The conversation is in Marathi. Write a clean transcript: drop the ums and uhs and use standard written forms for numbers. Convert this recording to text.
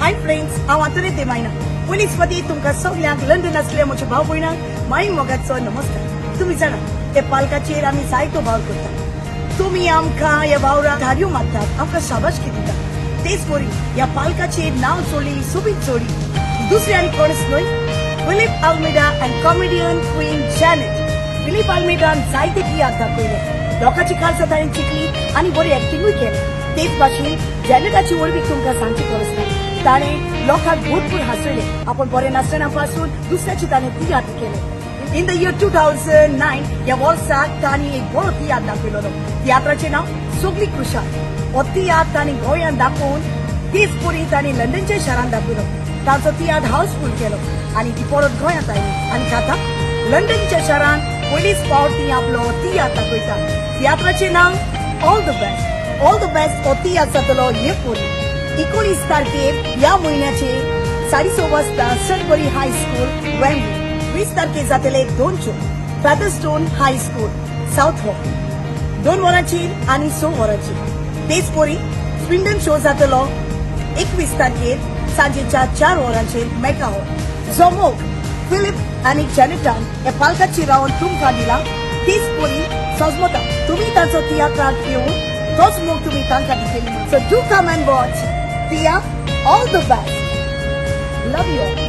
हाय फ्रेंड्स, हांव आतां ते मायना पोलीस फाटी तुमकां सगळ्यांक लंडन आसल्या म्हज्या भाव भयणांक माई मोगाचो नमस्कार. तुम्ही जाणा ते पालकाचेर आमी जायतो भाव करतात. तुम्ही आमकां ह्या वावराक धाड्यो मारतात, आमकां शाबासकी दितात. तेच परी ह्या पालकाचेर नांव सोडलेली सोबीत जोडी दुसरी आनी कोणच न्हय, Philip Almeida and comedian queen Janet. Philip आल्मेडान जायते तियात्र दाखयले, लोकांची काळजां ताणें जिखली आनी बरी एक्टिंगूय केली. तेच भाशेन जॅनेटाची वळखी तुमकां सांगची गरज ना. ताणें लोकांक भरपूर हांसयले. आपण बरे नासतना पासून दुसऱ्याची ताणें तियात्र केले. इन द इयर 2009 ह्या वर्साक तांणी एक बरो तियात्र दाखयलो. तियात्राचें नांव सगळी खुशाल. हो तियात्र तांणी गोंयांत दाखोवन तेच परी तांणी लंडनच्या शारांत दाखयलो. तांचो तियात्र हाऊसफुल केलो आनी ती परत गोंयांत आयली आनी आतां लंडनच्या शारांत पयलीच फावटी आपलो तियात्र दाखयता. तियात्राचें नांव all the best. All the best हो तियात्र जातलो हे परी 19 तारखेर ह्या म्हयन्याचे 6:30 वाजता सडबरी हाय स्कूल वेम्बली. 20 तारखेर जातले 2 show Featherstone high school Southall 2 वरांचेर आनी 6 वरांचेर. तेच परी स्विंडन शो जातलो 21 तारखेर सांजेच्या 4 वरांचेर मेका हॉल. जो मोग फिलिप आनी जॅनेटान ह्या पालकाचेर रावन तुमकां दिला तेच परी सजमता तुमी तांचो तियात्राक येवन तोच मोग तुमी तांकां दितली. So do come and watch Tia, all the best. Love you all.